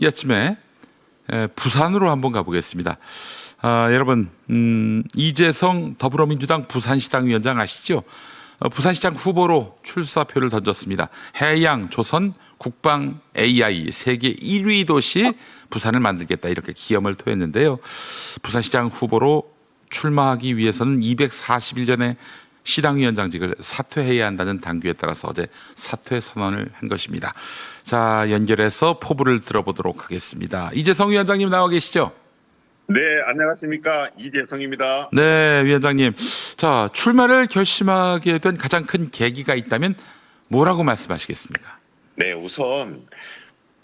이 아침에 부산으로 한번 가보겠습니다. 여러분, 이재성 더불어민주당 부산시당 위원장 아시죠? 부산시장 후보로 출사표를 던졌습니다. 해양, 조선, 국방, AI 세계 1위 도시 부산을 만들겠다 이렇게 기염을 토했는데요. 부산시장 후보로 출마하기 위해서는 240일 전에 시당위원장직을 사퇴해야 한다는 당규에 따라서 어제 사퇴 선언을 한 것입니다. 자, 연결해서 포부를 들어보도록 하겠습니다. 이재성 위원장님 나와 계시죠? 네, 안녕하십니까. 이재성입니다. 네, 위원장님. 자, 출마를 결심하게 된 가장 큰 계기가 있다면 뭐라고 말씀하시겠습니까? 네, 우선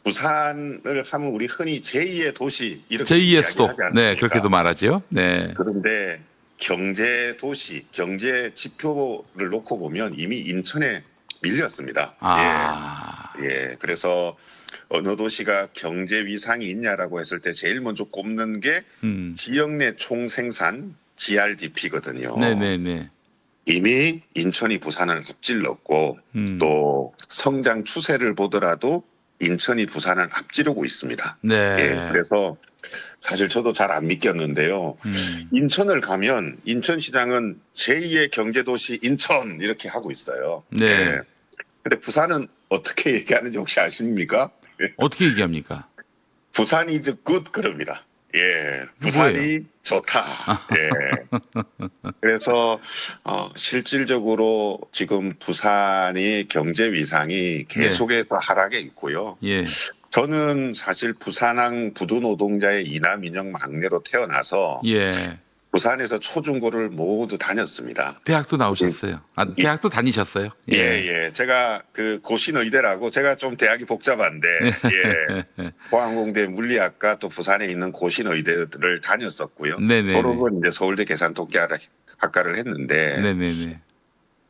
부산을 하면 우리 흔히 제2의 도시 이렇게 제2의 수도. 이야기하지 않습니까? 네, 그렇게도 말하죠. 네. 그런데 경제 도시, 경제 지표를 놓고 보면 이미 인천에 밀렸습니다. 예. 그래서 어느 도시가 경제 위상이 있냐라고 했을 때 제일 먼저 꼽는 게 지역 내 총생산 GRDP거든요. 네네네. 이미 인천이 부산을 앞질렀고 또 성장 추세를 보더라도 인천이 부산을 앞지르고 있습니다. 네. 예, 그래서 사실 저도 잘 안 믿겼는데요. 인천을 가면 인천시장은 제2의 경제도시 인천 이렇게 하고 있어요. 네. 예. 근데 부산은 어떻게 얘기하는지 혹시 아십니까? 어떻게 얘기합니까? 부산이 이제 굿 그럽니다. 예, 부산이 좋다. 예. 그래서 실질적으로 지금 부산이 경제 위상이 계속해서 하락에 있고요. 예. 저는 사실 부산항 부두 노동자의 이남 인형 막내로 태어나서 예. 부산에서 초중고를 모두 다녔습니다. 대학도 나오셨어요. 대학도 다니셨어요. 예. 제가 그 고신의대라고 제가 좀 대학이 복잡한데 예. 포항공대 물리학과 또 부산에 있는 고신의대들을 다녔었고요. 네네네. 졸업은 이제 서울대 계산통계학과를 했는데 네네네.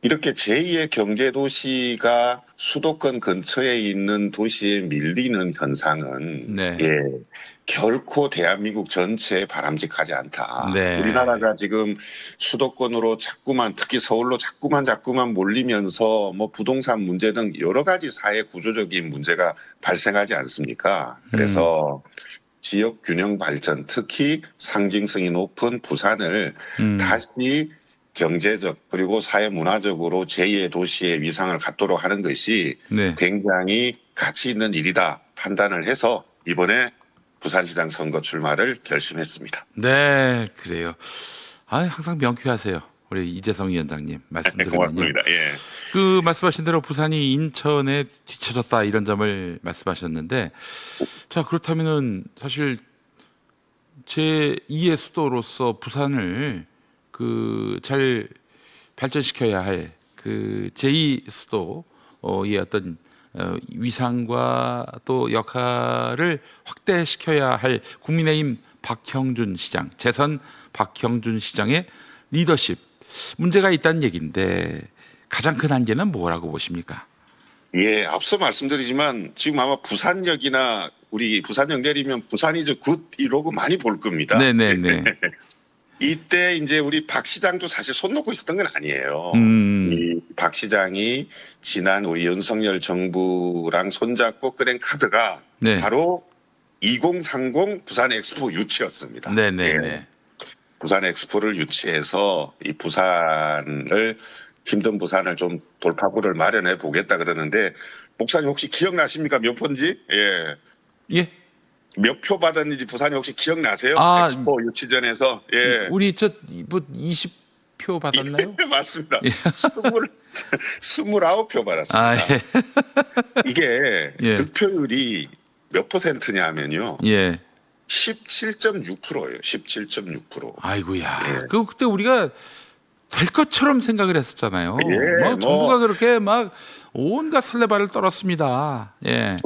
이렇게 제2의 경제도시가 수도권 근처에 있는 도시에 밀리는 현상은 네. 예, 결코 대한민국 전체에 바람직하지 않다. 네. 우리나라가 지금 수도권으로 자꾸만 특히 서울로 자꾸만 몰리면서 뭐 부동산 문제 등 여러 가지 사회 구조적인 문제가 발생하지 않습니까? 그래서 지역 균형 발전, 특히 상징성이 높은 부산을 다시 경제적 그리고 사회 문화적으로 제2의 도시의 위상을 갖도록 하는 것이 네. 굉장히 가치 있는 일이다 판단을 해서 이번에 부산시장 선거 출마를 결심했습니다. 네, 그래요. 항상 명쾌하세요. 우리 이재성 위원장님 말씀 들으면요. 고맙습니다. 예. 그 말씀하신 대로 부산이 인천에 뒤처졌다 이런 점을 말씀하셨는데, 자 그렇다면은 사실 제2의 수도로서 부산을 잘 발전시켜야 할 제2 수도의 어떤 위상과 또 역할을 확대시켜야 할 국민의힘 박형준 시장, 재선 박형준 시장의 리더십 문제가 있다는 얘기인데 가장 큰 한계는 뭐라고 보십니까? 예, 앞서 말씀드리지만 지금 아마 부산역이나 우리 부산역 내리면 부산이 저 굿 이러고 많이 볼 겁니다. 네네네. 이때 이제 우리 박 시장도 사실 손 놓고 있었던 건 아니에요. 이 박 시장이 지난 우리 윤석열 정부랑 손잡고 꺼낸 카드가 네. 바로 2030 부산 엑스포 유치였습니다. 네네네. 예. 부산 엑스포를 유치해서 이 부산을 힘든 부산을 좀 돌파구를 마련해 보겠다 그러는데 목사님 혹시 기억나십니까? 몇 표인지? 예. 예. 몇 표 받았는지 부산이 혹시 기억나세요? 엑스포 유치전에서. 예. 우리 뭐 20표 받았나요? 예, 맞습니다. 예. 29표 받았습니다. 예. 이게 예. 득표율이 몇 퍼센트냐면요. 예. 17.6%예요. 17.6%. 아이고야. 예. 그때 우리가 될 것처럼 생각을 했었잖아요. 예, 정부가 그렇게 막 온갖 설레발을 떨었습니다. 예.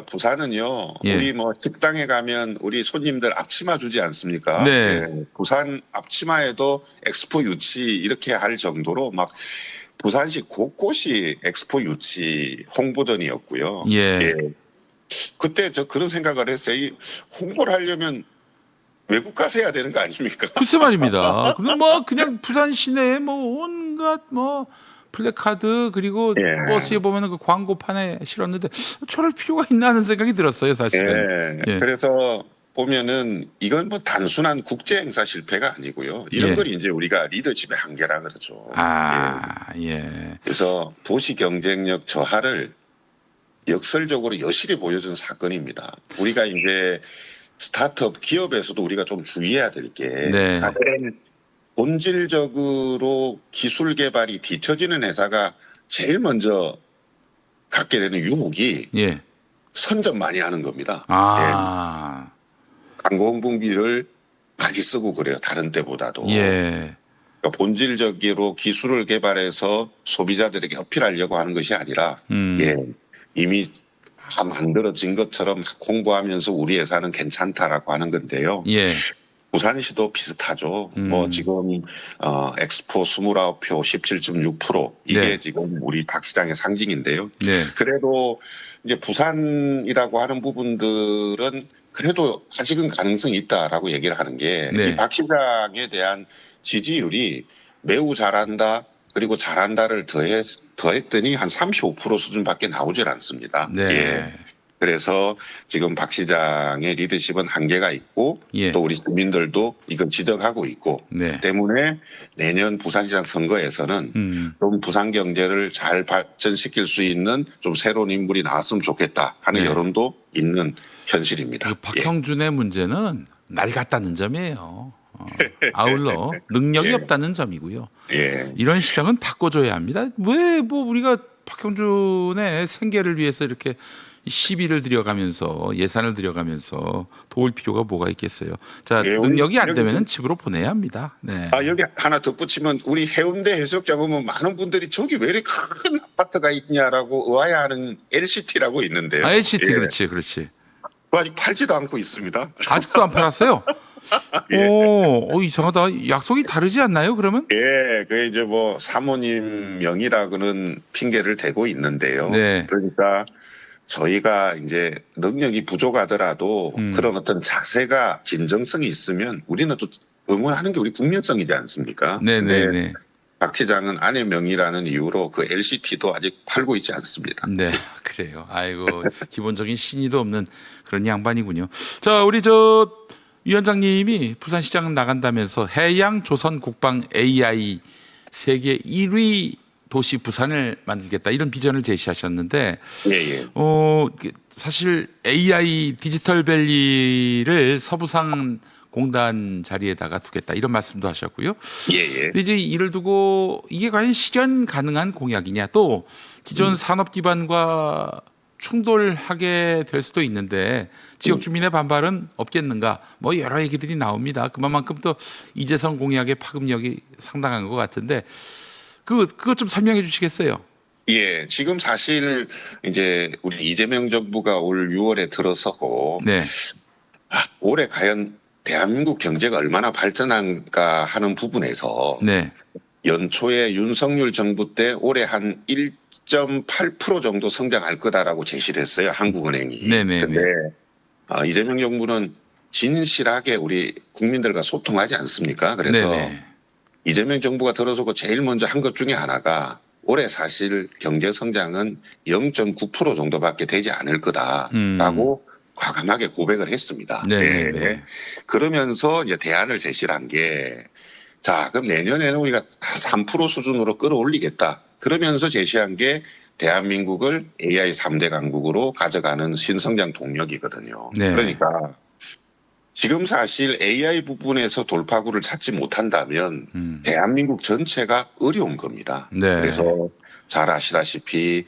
부산은요. 예. 우리 뭐 식당에 가면 우리 손님들 앞치마 주지 않습니까? 네. 예. 부산 앞치마에도 엑스포 유치 이렇게 할 정도로 막 부산시 곳곳이 엑스포 유치 홍보전이었고요. 예. 그때 저 그런 생각을 했어요. 이 홍보를 하려면 외국 가서 해야 되는 거 아닙니까? 글쎄 말입니다. 근데 뭐 그냥 부산 시내에 뭐 온갖 뭐 플래카드 그리고 예. 버스에 보면은 그 광고판에 실었는데 저럴 필요가 있나 하는 생각이 들었어요, 사실은. 예. 예. 그래서 보면은 이건 뭐 단순한 국제 행사 실패가 아니고요. 이런 예. 걸 이제 우리가 리더십의 한계라 그러죠. 예. 아, 예. 그래서 도시 경쟁력 저하를 역설적으로 여실히 보여준 사건입니다. 우리가 이제 스타트업 기업에서도 우리가 좀 주의해야 될 게 네. 사실은 본질적으로 기술 개발이 뒤처지는 회사가 제일 먼저 갖게 되는 유혹이 예. 선전 많이 하는 겁니다. 아. 광고 홍보비를 많이 쓰고 그래요. 다른 때보다도. 예. 그러니까 본질적으로 기술을 개발해서 소비자들에게 어필하려고 하는 것이 아니라 예, 이미 다 만들어진 것처럼 홍보하면서 우리 회사는 괜찮다라고 하는 건데요. 예. 부산시도 비슷하죠. 뭐 지금 엑스포 29표 17.6% 이게 네. 지금 우리 박 시장의 상징인데요. 네. 그래도 이제 부산이라고 하는 부분들은 그래도 아직은 가능성이 있다라고 얘기를 하는 게 네. 이 박 시장에 대한 지지율이 매우 잘한다 그리고 잘한다를 더했더니 한 35% 수준밖에 나오질 않습니다. 네. 예. 그래서 지금 박 시장의 리더십은 한계가 있고 예. 또 우리 시민들도 이건 지적하고 있고 네. 때문에 내년 부산시장 선거에서는 좀 부산 경제를 잘 발전시킬 수 있는 좀 새로운 인물이 나왔으면 좋겠다 하는 네. 여론도 있는 현실입니다. 그 박형준의 문제는 낡았다는 점이에요. 아울러 능력이 예. 없다는 점이고요. 예. 이런 시장은 바꿔줘야 합니다. 왜 뭐 우리가 박형준의 생계를 위해서 이렇게 시비를 들여가면서 예산을 들여가면서 도울 필요가 뭐가 있겠어요. 자, 예, 능력이 안 여기 되면은 집으로 보내야 합니다. 네. 여기 하나 덧붙이면 우리 해운대 해수욕장 오면 많은 분들이 저기 왜 이렇게 큰 아파트가 있냐라고 의아해하는 LCT라고 있는데요. LCT 예. 그렇지. 그거 아직 팔지도 않고 있습니다. 아직도 안 팔았어요? 예. 오, 이상하다. 약속이 다르지 않나요? 그러면? 예, 그 이제 뭐 사모님 명의라고는 핑계를 대고 있는데요. 네. 그러니까 저희가 이제 능력이 부족하더라도 그런 어떤 자세가 진정성이 있으면 우리는 또 응원하는 게 우리 국민성이지 않습니까? 네네네. 근데 박 시장은 아내 명의라는 이유로 그 LCT도 아직 팔고 있지 않습니다. 네, 그래요. 아이고, 기본적인 신의도 없는 그런 양반이군요. 자, 우리 위원장님이 부산시장 나간다면서 해양 조선 국방 AI 세계 1위 도시 부산을 만들겠다 이런 비전을 제시하셨는데, 예. 사실 AI 디지털밸리를 서부상 공단 자리에다가 두겠다 이런 말씀도 하셨고요. 예. 근데 이제 이를 두고 이게 과연 실현 가능한 공약이냐, 또 기존 산업 기반과 충돌하게 될 수도 있는데 지역 주민의 반발은 없겠는가, 뭐 여러 얘기들이 나옵니다. 그만큼 또 이재성 공약의 파급력이 상당한 것 같은데 그것 좀 설명해 주시겠어요? 예, 지금 사실 이제 우리 이재명 정부가 올 6월에 들어서고 네. 올해 과연 대한민국 경제가 얼마나 발전한가 하는 부분에서 네. 연초에 윤석열 정부 때 올해 한 1.8% 정도 성장할 거다라고 제시를 했어요. 한국은행이. 네네네. 근데 이재명 정부는 진실하게 우리 국민들과 소통하지 않습니까? 그래서 네네. 이재명 정부가 들어서고 제일 먼저 한 것 중에 하나가 올해 사실 경제 성장은 0.9% 정도밖에 되지 않을 거다라고 과감하게 고백을 했습니다. 네네네. 네. 그러면서 이제 대안을 제시를 한 게, 자, 그럼 내년에는 우리가 3% 수준으로 끌어올리겠다. 그러면서 제시한 게 대한민국을 AI 3대 강국으로 가져가는 신성장 동력이거든요. 네. 그러니까 지금 사실 AI 부분에서 돌파구를 찾지 못한다면 대한민국 전체가 어려운 겁니다. 네. 그래서 잘 아시다시피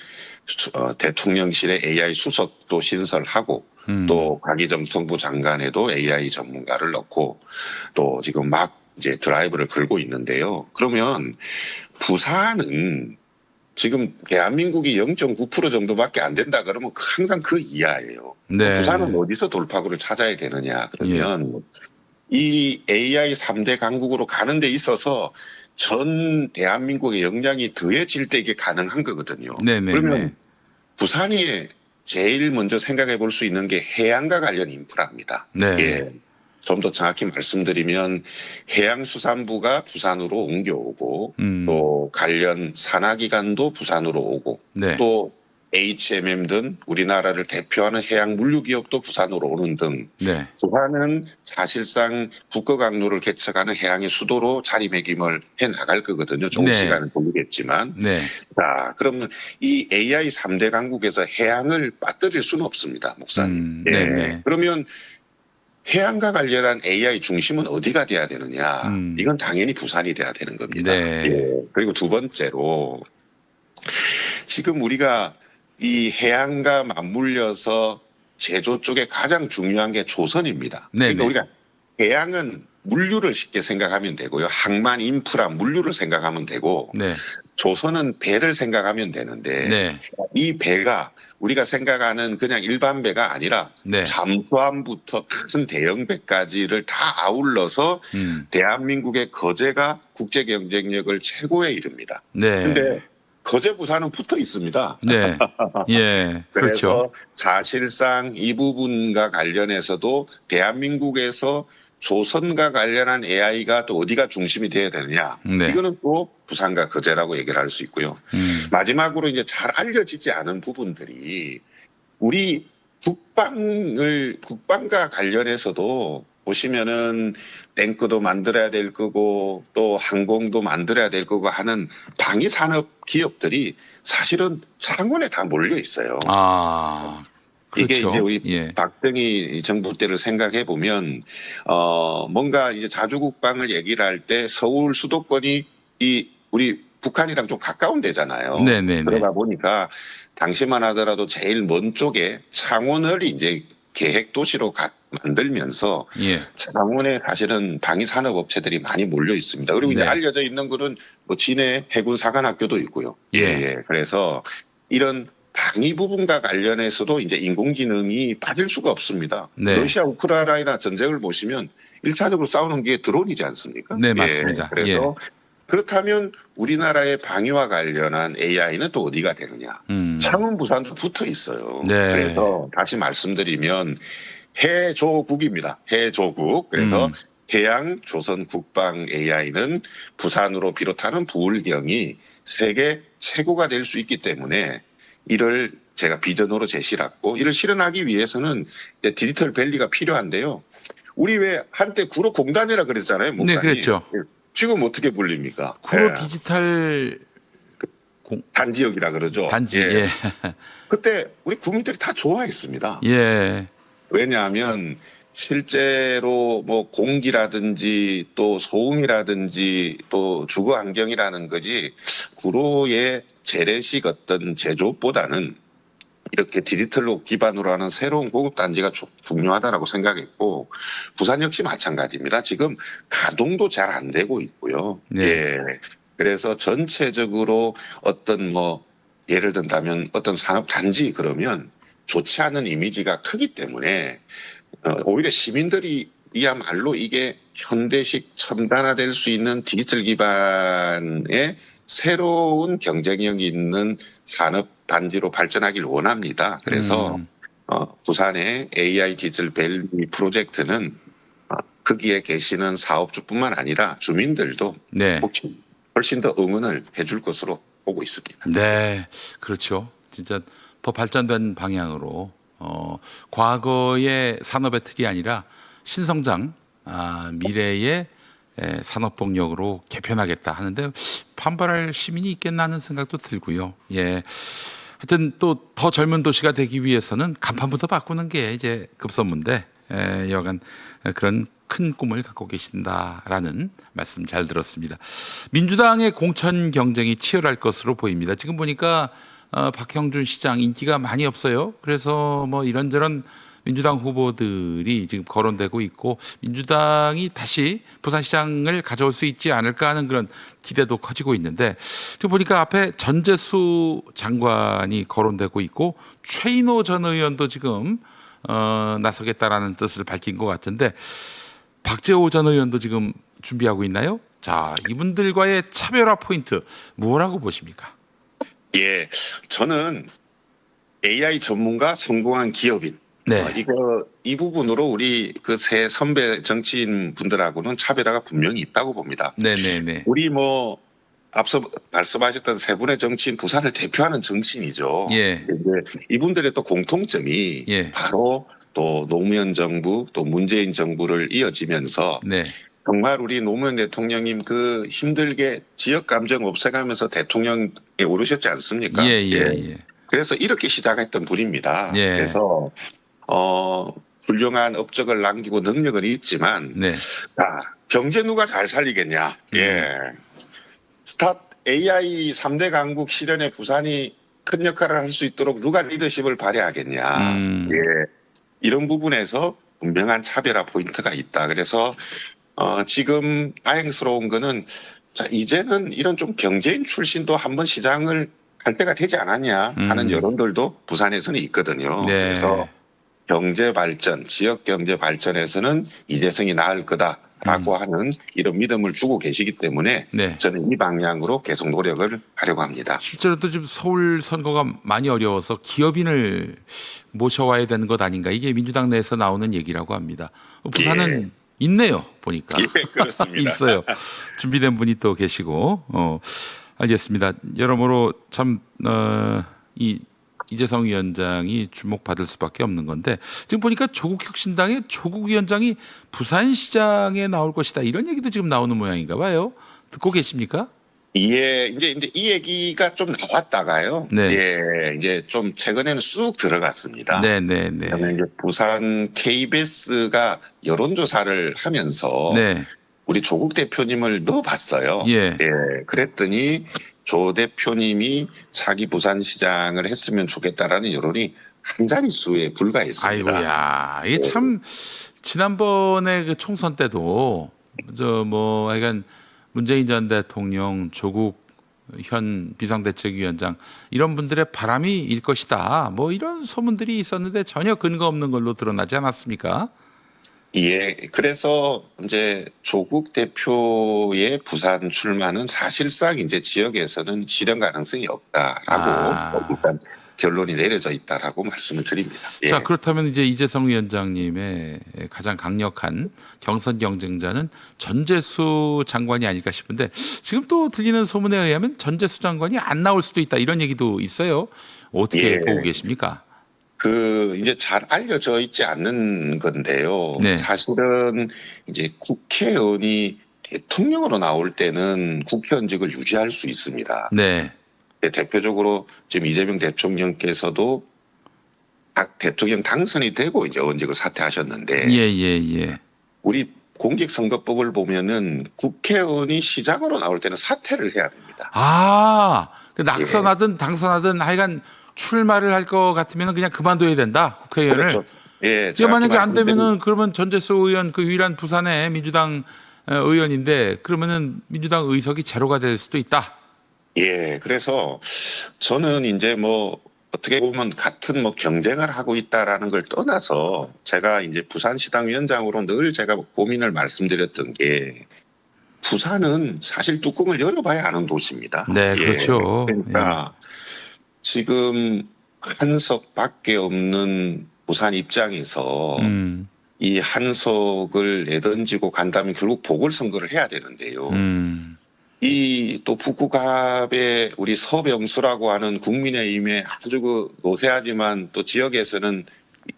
대통령실에 AI 수석도 신설하고 또 과기정통부 장관에도 AI 전문가를 넣고 또 지금 막 이제 드라이브를 걸고 있는데요. 그러면 부산은 지금 대한민국이 0.9% 정도밖에 안 된다 그러면 항상 그 이하예요. 네. 부산은 어디서 돌파구를 찾아야 되느냐 그러면 이 AI 3대 강국으로 가는 데 있어서 전 대한민국의 역량이 더해질 때 이게 가능한 거거든요. 네네네. 그러면 부산이 제일 먼저 생각해 볼 수 있는 게 해양과 관련 인프라입니다. 네. 예. 좀 더 정확히 말씀드리면 해양수산부가 부산으로 옮겨오고 또 관련 산하기관도 부산으로 오고 네. 또 HMM 등 우리나라를 대표하는 해양 물류 기업도 부산으로 오는 등 네. 부산은 사실상 국가강로를 개척하는 해양의 수도로 자리매김을 해 나갈 거거든요. 조금 네. 시간은 걸리겠지만. 네. 자, 그러면 이 AI 3대 강국에서 해양을 빠뜨릴 수는 없습니다, 목사님. 예. 네네. 그러면 해양과 관련한 AI 중심은 어디가 돼야 되느냐? 이건 당연히 부산이 돼야 되는 겁니다. 네. 예. 그리고 두 번째로 지금 우리가 이 해양과 맞물려서 제조 쪽에 가장 중요한 게 조선입니다. 네네. 그러니까 우리가 해양은 물류를 쉽게 생각하면 되고요. 항만 인프라 물류를 생각하면 되고 네. 조선은 배를 생각하면 되는데 네. 이 배가 우리가 생각하는 그냥 일반 배가 아니라 네. 잠수함부터 큰 대형 배까지를 다 아울러서 대한민국의 거제가 국제 경쟁력을 최고에 이릅니다. 네. 근데 거제 부산은 붙어 있습니다. 네. 예. 그래서 그렇죠. 사실상 이 부분과 관련해서도 대한민국에서 조선과 관련한 AI가 또 어디가 중심이 돼야 되느냐. 네. 이거는 또 부산과 거제라고 얘기를 할 수 있고요. 마지막으로 이제 잘 알려지지 않은 부분들이 우리 국방과 관련해서도 보시면은 탱크도 만들어야 될 거고 또 항공도 만들어야 될 거고 하는 방위 산업 기업들이 사실은 창원에 다 몰려 있어요. 아, 그렇죠. 이게 이제 우리 예. 박정희 정부 때를 생각해 보면 뭔가 이제 자주국방을 얘기를 할 때 서울 수도권이 이 우리 북한이랑 좀 가까운 데잖아요. 네네네. 그러다 보니까 당시만 하더라도 제일 먼 쪽에 창원을 이제 계획 도시로 만들면서 예. 창원에 사실은 방위 산업 업체들이 많이 몰려 있습니다. 그리고 이제 네. 알려져 있는 거는 뭐 진해 해군 사관학교도 있고요. 예. 그래서 이런 방위 부분과 관련해서도 이제 인공지능이 빠질 수가 없습니다. 네. 러시아 우크라이나 전쟁을 보시면 1차적으로 싸우는 게 드론이지 않습니까? 네, 맞습니다. 그래서 그렇다면 우리나라의 방위와 관련한 AI는 또 어디가 되느냐? 창원 부산도 붙어 있어요. 네. 그래서 다시 말씀드리면 해조국입니다. 해조국. 그래서 해양 조선 국방 AI는 부산으로 비롯하는 부울경이 세계 최고가 될 수 있기 때문에 이를 제가 비전으로 제시했고 이를 실현하기 위해서는 디지털 밸리가 필요한데요. 우리 왜 한때 구로공단이라 그랬잖아요, 목사님. 네, 그랬죠. 지금 어떻게 불립니까? 구로 디지털 단지역이라 그러죠. 단지. 예. 그때 우리 국민들이 다 좋아했습니다. 예. 왜냐하면 실제로 뭐 공기라든지 또 소음이라든지 또 주거 환경이라는 거지 구로의 재래식 어떤 제조업보다는 이렇게 디지털로 기반으로 하는 새로운 고급 단지가 중요하다라고 생각했고 부산 역시 마찬가지입니다. 지금 가동도 잘 안 되고 있고요. 네. 예. 그래서 전체적으로 어떤 뭐 예를 든다면 어떤 산업 단지 그러면 좋지 않은 이미지가 크기 때문에 오히려 시민들이야말로 이게 현대식 첨단화될 수 있는 디지털 기반의 새로운 경쟁력 있는 산업 단지로 발전하길 원합니다. 그래서 부산의 AI 디지털 밸리 프로젝트는 거기에 계시는 사업주뿐만 아니라 주민들도 네. 훨씬 더 응원을 해줄 것으로 보고 있습니다. 네. 그렇죠. 진짜 더 발전된 방향으로 과거의 산업의 틀이 아니라 신성장 미래의 산업 동력으로 개편하겠다 하는데 반발할 시민이 있겠나 하는 생각도 들고요. 예. 하여튼 또 더 젊은 도시가 되기 위해서는 간판부터 바꾸는 게 이제 급선무인데 여간 그런 큰 꿈을 갖고 계신다라는 말씀 잘 들었습니다. 민주당의 공천 경쟁이 치열할 것으로 보입니다. 지금 보니까 박형준 시장 인기가 많이 없어요. 그래서 뭐 이런저런 민주당 후보들이 지금 거론되고 있고 민주당이 다시 부산시장을 가져올 수 있지 않을까 하는 그런 기대도 커지고 있는데 지금 보니까 앞에 전재수 장관이 거론되고 있고 최인호 전 의원도 지금 나서겠다라는 뜻을 밝힌 것 같은데 박재호 전 의원도 지금 준비하고 있나요? 자, 이분들과의 차별화 포인트 뭐라고 보십니까? 예, 저는 AI 전문가 성공한 기업인 네. 이 부분으로 우리 그 새 선배 정치인 분들하고는 차별화가 분명히 있다고 봅니다. 네네네. 우리 뭐 앞서 말씀하셨던 세 분의 정치인, 부산을 대표하는 정치인이죠. 예. 이제 이분들의 또 공통점이 예. 바로 또 노무현 정부 또 문재인 정부를 이어지면서 네. 정말 우리 노무현 대통령님 그 힘들게 지역 감정 없애가면서 대통령에 오르셨지 않습니까? 예. 그래서 이렇게 시작했던 분입니다. 예. 그래서 훌륭한 업적을 남기고 능력은 있지만 네. 경제 누가 잘 살리겠냐? AI 3대 강국 실현에 부산이 큰 역할을 할 수 있도록 누가 리더십을 발휘하겠냐? 이런 부분에서 분명한 차별화 포인트가 있다. 그래서 지금 다행스러운 거는 이제는 이런 좀 경제인 출신도 한번 시장을 할 때가 되지 않았냐 하는 여론들도 부산에서는 있거든요. 네. 그래서 경제 발전, 지역 경제 발전에서는 이재성이 나을 거다라고 하는 이런 믿음을 주고 계시기 때문에 네. 저는 이 방향으로 계속 노력을 하려고 합니다. 실제로 또 지금 서울 선거가 많이 어려워서 기업인을 모셔와야 되는 것 아닌가, 이게 민주당 내에서 나오는 얘기라고 합니다. 부산은 있네요, 보니까. 그렇습니다. 있어요. 준비된 분이 또 계시고. 알겠습니다. 여러모로 참 이재성 위원장이 주목받을 수밖에 없는 건데, 지금 보니까 조국혁신당의 조국 위원장이 부산시장에 나올 것이다, 이런 얘기도 지금 나오는 모양인가 봐요. 듣고 계십니까? 이제 이 얘기가 좀 나왔다가요. 네. 이제 좀 최근에는 쑥 들어갔습니다. 네네네. 이제 부산 KBS가 여론조사를 하면서 네. 우리 조국 대표님을 넣어봤어요. 예. 그랬더니 조 대표님이 자기 부산시장을 했으면 좋겠다라는 여론이 한 자릿수에 불과했습니다. 아이고야, 이게 참 지난번에 그 총선 때도 하여간 문재인 전 대통령, 조국 현 비상대책위원장 이런 분들의 바람이 일 것이다, 뭐 이런 소문들이 있었는데 전혀 근거 없는 걸로 드러나지 않았습니까? 그래서 이제 조국 대표의 부산 출마는 사실상 이제 지역에서는 실현 가능성이 없다라고 일단 결론이 내려져 있다라고 말씀을 드립니다. 자, 그렇다면 이제 이재성 위원장님의 가장 강력한 경선 경쟁자는 전재수 장관이 아닐까 싶은데, 지금 또 들리는 소문에 의하면 전재수 장관이 안 나올 수도 있다, 이런 얘기도 있어요. 어떻게 보고 계십니까? 이제 잘 알려져 있지 않는 건데요. 네. 사실은 이제 국회의원이 대통령으로 나올 때는 국회의원직을 유지할 수 있습니다. 네. 대표적으로 지금 이재명 대통령께서도 대통령 당선이 되고 이제 의원직을 사퇴하셨는데, 우리 공직선거법을 보면은 국회의원이 시장으로 나올 때는 사퇴를 해야 됩니다. 낙선하든 당선하든 하여간 출마를 할 것 같으면 그냥 그만둬야 된다, 국회의원을. 그렇죠. 만약에 안 되면은 그러면 전재수 의원, 그 유일한 부산의 민주당 의원인데, 그러면은 민주당 의석이 제로가 될 수도 있다. 그래서 저는 이제 뭐 어떻게 보면 같은 뭐 경쟁을 하고 있다라는 걸 떠나서 제가 이제 부산시당 위원장으로 늘 제가 고민을 말씀드렸던 게, 부산은 사실 뚜껑을 열어봐야 하는 도시입니다. 네, 그렇죠. 그러니까 지금 한석밖에 없는 부산 입장에서 이 한석을 내던지고 간다면 결국 보궐선거를 해야 되는데요. 이 또 북구갑의 우리 서병수라고 하는 국민의힘의 아주 그 노세하지만 또 지역에서는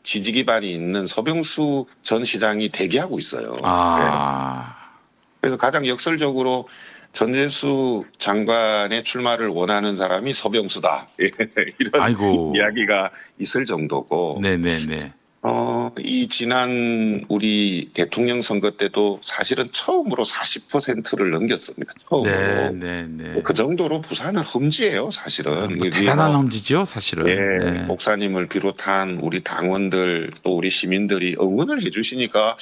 지지 기반이 있는 서병수 전 시장이 대기하고 있어요. 그래서 가장 역설적으로 전재수 장관의 출마를 원하는 사람이 서병수다, 이런 이야기가 있을 정도고. 네네네. 이 지난 우리 대통령 선거 때도 사실은 처음으로 40%를 넘겼습니다. 처음으로. 그 정도로 부산은 험지예요, 사실은. 대단한 험지죠, 사실은. 목사님을 비롯한 우리 당원들 또 우리 시민들이 응원을 해주시니까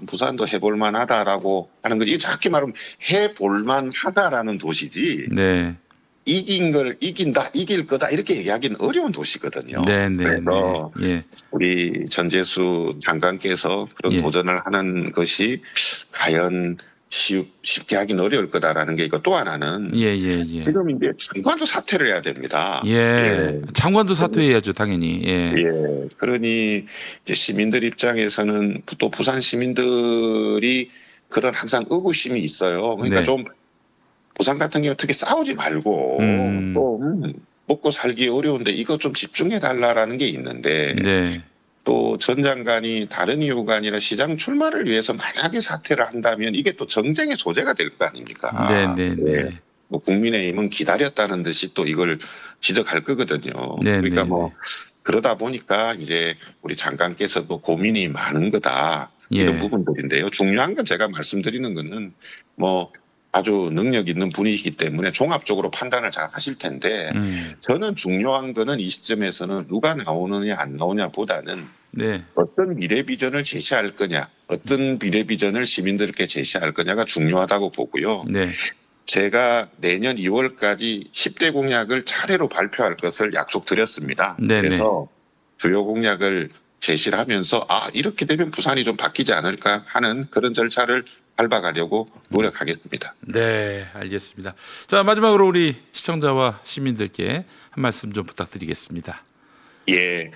부산도 해볼만 하다라고 하는 거지. 작게 말하면 해볼만 하다라는 도시지. 이길 거다 이렇게 얘기하기는 어려운 도시거든요. 그래서 우리 전재수 장관께서 그런 도전을 하는 것이 과연 쉽게 하긴 어려울 거다라는 게 이거 또 하나는 예, 예, 예. 지금 이제 장관도 사퇴를 해야 됩니다. 예. 장관도 사퇴해야죠, 당연히. 예. 예. 그러니 이제 시민들 입장에서는 또 부산 시민들이 그런 항상 의구심이 있어요. 그러니까 네. 좀 부산 같은 경우 특히 싸우지 말고 음. 또 먹고 살기 어려운데 이거 좀 집중해 달라라는 게 있는데 네. 또 전 장관이 다른 이유가 아니라 시장 출마를 위해서 만약에 사퇴를 한다면 이게 또 정쟁의 소재가 될 거 아닙니까? 네, 네, 예. 네. 뭐 국민의힘은 기다렸다는 듯이 또 이걸 지적할 거거든요. 네, 그러니까 네, 뭐 네. 그러다 보니까 이제 우리 장관께서도 고민이 많은 거다 이런 예. 부분들인데요. 중요한 건 제가 말씀드리는 거는 뭐 아주 능력 있는 분이기 때문에 종합적으로 판단을 잘 하실 텐데 저는 중요한 거는 이 시점에서는 누가 나오느냐 안 나오냐보다는 네. 어떤 미래 비전을 제시할 거냐, 어떤 미래 비전을 시민들께 제시할 거냐가 중요하다고 보고요. 네. 제가 내년 2월까지 10대 공약을 차례로 발표할 것을 약속드렸습니다. 네네. 그래서 주요 공약을 제시를 하면서 이렇게 되면 부산이 좀 바뀌지 않을까 하는 그런 절차를 밟아가려고 노력하겠습니다. 네, 알겠습니다. 자, 마지막으로 우리 시청자와 시민들께 한 말씀 좀 부탁드리겠습니다. 예.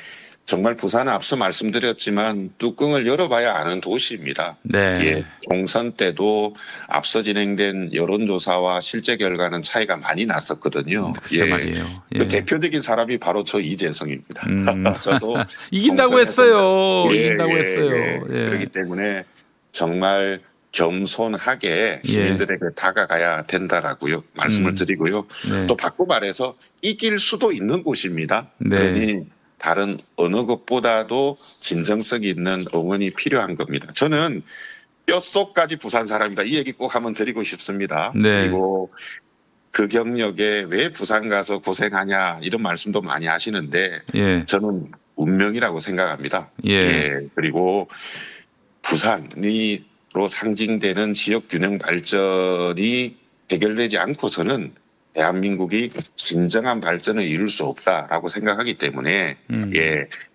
정말 부산은 앞서 말씀드렸지만 뚜껑을 열어봐야 아는 도시입니다. 네. 예, 총선 때도 앞서 진행된 여론조사와 실제 결과는 차이가 많이 났었거든요. 글쎄 말이에요. 예. 그 대표적인 사람이 바로 저 이재성입니다. 저도 이긴다고 총선에서- 했어요. 예, 이긴다고 예, 했어요. 예. 예. 그렇기 때문에 정말 겸손하게 시민들에게 다가가야 된다라고요 말씀을 드리고요. 네. 또 바꿔 말해서 이길 수도 있는 곳입니다. 네. 그러니 다른 어느 것보다도 진정성 있는 응원이 필요한 겁니다. 저는 뼛속까지 부산 사람이다. 이 얘기 꼭 한번 드리고 싶습니다. 네. 그리고 그 경력에 왜 부산 가서 고생하냐 이런 말씀도 많이 하시는데 예. 저는 운명이라고 생각합니다. 예. 그리고 부산으로 상징되는 지역 균형 발전이 해결되지 않고서는 대한민국이 진정한 발전을 이룰 수 없다라고 생각하기 때문에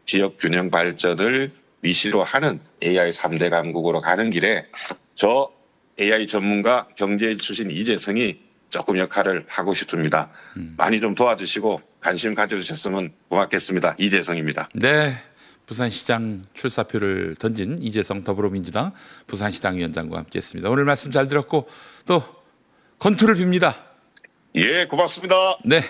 지역 균형 발전을 미시로 하는 AI 3대 강국으로 가는 길에 저 AI 전문가 경제일 출신 이재성이 조금 역할을 하고 싶습니다. 많이 좀 도와주시고 관심 가져주셨으면 고맙겠습니다. 이재성입니다. 네. 부산시장 출사표를 던진 이재성 더불어민주당 부산시당 위원장과 함께했습니다. 오늘 말씀 잘 들었고 또 건투를 빕니다. 예, 고맙습니다. 네.